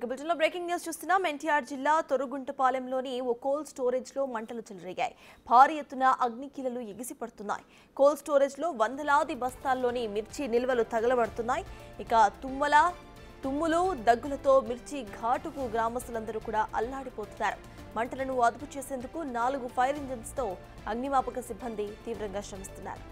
బులెటిన్లో breaking news చూస్తున్నాం. ఎన్టీఆర్ జిల్లా తొరుగుంటపాలెంలోని ఓ కోల్డ్ స్టోరేజ్లో మంటలు చెలరేగాయి. భారీ ఎత్తున అగ్నికీలలు ఎగిసిపడుతున్నాయి. కోల్డ్ స్టోరేజ్లో వందలాది బస్తాల్లోని మిర్చి నిల్వలు తగలబడుతున్నాయి. ఇక తుమ్ములు దగ్గులతో మిర్చి ఘాటుకు గ్రామస్తులందరూ కూడా అల్లాడిపోతున్నారు. మంటలను అదుపు చేసేందుకు 4 ఫైర్ ఇంజిన్స్తో అగ్నిమాపక సిబ్బంది తీవ్రంగా శ్రమిస్తున్నారు.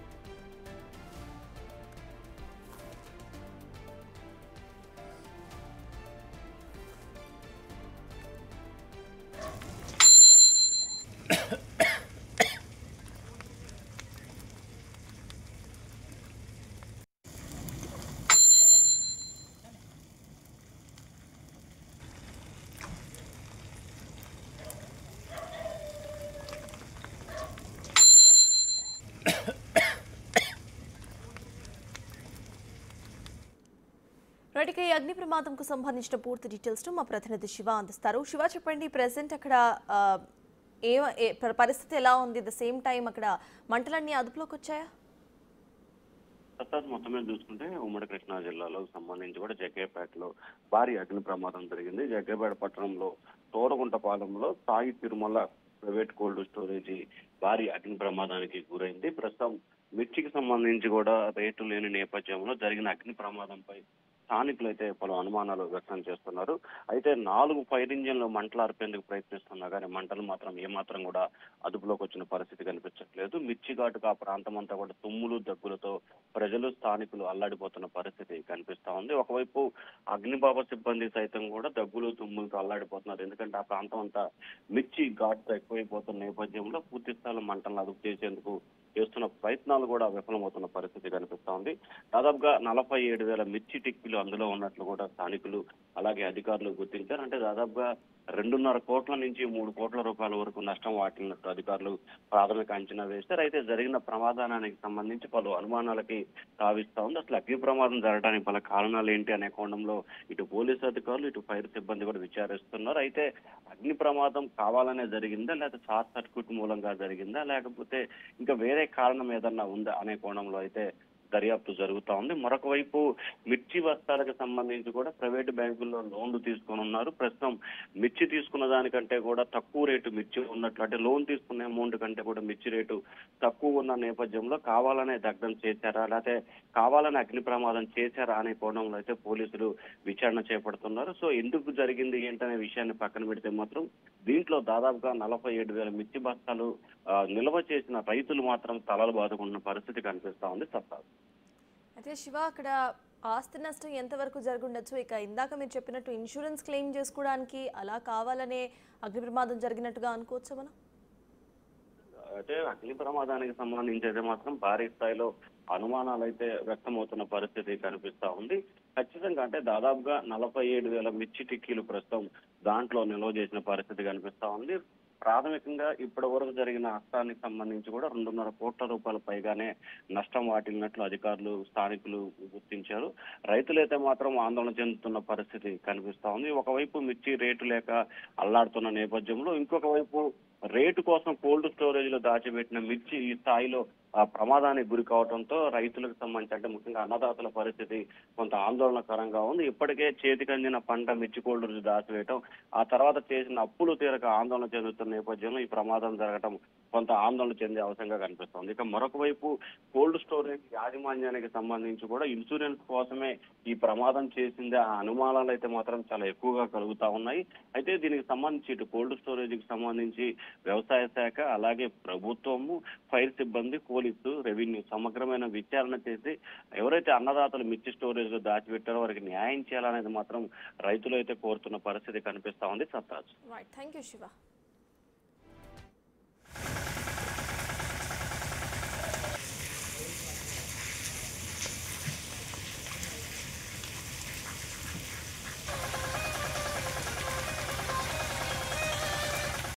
రైట్గా ఈ అగ్ని ప్రమాదంకు సంబంధించిన పూర్తి డీటెయిల్స్ మా ప్రతినిధి శివ అందిస్తారు. శివ, చెప్పండి, ప్రెసెంట్ అక్కడ పరిస్థితి ఎలా ఉంది? ద సేమ్ టైం అక్కడ మంటలన్నీ అదుపులోకి వచ్చాయా? మొత్తం మీద చూసుకుంటే ఉమ్మడి కృష్ణా జిల్లాలో సంబంధించి కూడా జగ్గయ్యపేటలో భారీ అగ్ని ప్రమాదం జరిగింది. జగ్గయ్యపేట పట్టణంలో తోరగుంటపాలెంలో Sai Tirumala private cold storage భారీ అగ్ని ప్రమాదానికి గురైంది. ప్రస్తుతం మిర్చికి సంబంధించి కూడా రేటు లేని నేపథ్యంలో జరిగిన అగ్ని ప్రమాదంపై స్థానికులు అయితే పలు అనుమానాలు వ్యక్తం చేస్తున్నారు. అయితే 4 ఫైర్ ఇంజిన్లు మంటలు ఆర్పేందుకు ప్రయత్నిస్తున్నా కానీ మంటలు మాత్రం ఏమాత్రం కూడా అదుపులోకి వచ్చిన పరిస్థితి కనిపించట్లేదు. మిర్చి ఘాటుకు ఆ ప్రాంతం అంతా కూడా తుమ్ములు దగ్గులతో ప్రజలు స్థానికులు అల్లాడిపోతున్న పరిస్థితి కనిపిస్తా ఉంది. ఒకవైపు అగ్నిబాప సిబ్బంది సైతం కూడా దగ్గులు తుమ్ములతో అల్లాడిపోతున్నారు. ఎందుకంటే ఆ ప్రాంతం అంతా మిర్చి ఘాటుతో ఎక్కువైపోతున్న నేపథ్యంలో పూర్తి స్థాయిలో మంటలను అదుపు చేసేందుకు చేస్తున్న ప్రయత్నాలు కూడా విఫలమవుతున్న పరిస్థితి కనిపిస్తా ఉంది. దాదాపుగా 47,000 మిర్చి టిక్కిలు అందులో ఉన్నట్లు కూడా స్థానికులు అలాగే అధికారులు గుర్తించారు. అంటే దాదాపుగా 2.5 కోట్ల నుంచి 3 కోట్ల రూపాయల వరకు నష్టం వాటిల్లినట్టు అధికారులు ప్రాథమిక అంచనా వేశారు. అయితే జరిగిన ప్రమాదానికి సంబంధించి పలు అనుమానాలకి తావిస్తా ఉంది. అసలు అగ్ని ప్రమాదం జరగడానికి పలు కారణాలు ఏంటి అనే కోణంలో ఇటు పోలీసు అధికారులు ఇటు ఫైర్ సిబ్బంది కూడా విచారిస్తున్నారు. అయితే అగ్ని ప్రమాదం కావాలనే జరిగిందా, లేకపోతే షార్ట్ సర్క్యూట్ మూలంగా జరిగిందా, లేకపోతే ఇంకా వేరే కారణం ఏదన్నా ఉందా అనే కోణంలో అయితే దర్యాప్తు జరుగుతా ఉంది. మరొక వైపు మిర్చి బస్తాలకు సంబంధించి కూడా ప్రైవేటు బ్యాంకుల్లో లోన్లు తీసుకొని ఉన్నారు. ప్రస్తుతం మిర్చి తీసుకున్న దానికంటే కూడా తక్కువ రేటు మిర్చి ఉన్నట్లు, అంటే లోన్ తీసుకునే అమౌంట్ కంటే కూడా మిర్చి రేటు తక్కువ ఉన్న నేపథ్యంలో కావాలనే దగ్ధం చేశారా, లేకపోతే కావాలనే అగ్ని ప్రమాదం చేశారా అనే కోణంలో అయితే పోలీసులు విచారణ చేపడుతున్నారు. సో ఎందుకు జరిగింది ఏంటనే విషయాన్ని పక్కన పెడితే మాత్రం దీంట్లో దాదాపుగా 47,000 మిర్చి బస్తాలు నిల్వ చేసిన రైతులు మాత్రం తలలు బాదుకున్న పరిస్థితి కనిపిస్తా ఉంది. అయితే శివ, అక్కడ ఆస్తి నష్టం ఎంతవరకు జరుగుండొచ్చు? ఇక ఇందాక మీరు చెప్పినట్టు ఇన్సూరెన్స్ క్లెయిమ్ చేసుకోవడానికి అలా కావాలనే అగ్ని ప్రమాదం జరిగినట్టుగా అనుకోవచ్చా మనం? అయితే అగ్ని ప్రమాదానికి సంబంధించి అయితే మాత్రం భారీ స్థాయిలో అనుమానాలు అయితే వ్యక్తమవుతున్న పరిస్థితి కనిపిస్తా ఉంది. ఖచ్చితంగా అంటే దాదాపుగా 47,000 మిర్చి టిక్కీలు ప్రస్తుతం దాంట్లో నిల్వ చేసిన పరిస్థితి కనిపిస్తా ఉంది. ప్రాథమికంగా ఇప్పటి వరకు జరిగిన నష్టానికి సంబంధించి కూడా 2.5 కోట్ల రూపాయల పైగానే నష్టం వాటిల్లినట్లు అధికారులు స్థానికులు గుర్తించారు. రైతులైతే మాత్రం ఆందోళన చెందుతున్న పరిస్థితి కనిపిస్తా ఉంది. ఒకవైపు మిర్చి రేటు లేక అల్లాడుతున్న నేపథ్యంలో ఇంకొక వైపు రేటు కోసం కోల్డ్ స్టోరేజ్ లో దాచిపెట్టిన మిర్చి ఈ స్థాయిలో ప్రమాదానికి గురి కావడంతో రైతులకు సంబంధించి అంటే ముఖ్యంగా అన్నదాతల పరిస్థితి కొంత ఆందోళనకరంగా ఉంది. ఇప్పటికే చేతికి అందిన పంట మిర్చి కోల్డ్ దాచివేయటం, ఆ తర్వాత చేసిన అప్పులు తీరక ఆందోళన చెందుతున్న నేపథ్యంలో ఈ ప్రమాదం జరగడం కొంత ఆందోళన చెందే అవసరంగా కనిపిస్తుంది. ఇక మరొక వైపు కోల్డ్ స్టోరేజ్ యాజమాన్యానికి సంబంధించి కూడా ఇన్సూరెన్స్ కోసమే ఈ ప్రమాదం చేసిందే ఆ అనుమానాలు అయితే మాత్రం చాలా ఎక్కువగా కలుగుతా ఉన్నాయి. అయితే దీనికి సంబంధించి ఇటు కోల్డ్ స్టోరేజ్ కి సంబంధించి వ్యవసాయ శాఖ అలాగే ప్రభుత్వము, ఫైర్ సిబ్బంది, పోలీసు, రెవెన్యూ సమగ్రమైన విచారణ చేసి ఎవరైతే అన్నదాతలు మిర్చి స్టోరేజ్ లో దాచిపెట్టారో వారికి న్యాయం చేయాలనేది మాత్రం రైతులు అయితే కోరుతున్న పరిస్థితి కనిపిస్తా ఉంది. సత్తాజ్. Right, thank you Shiva.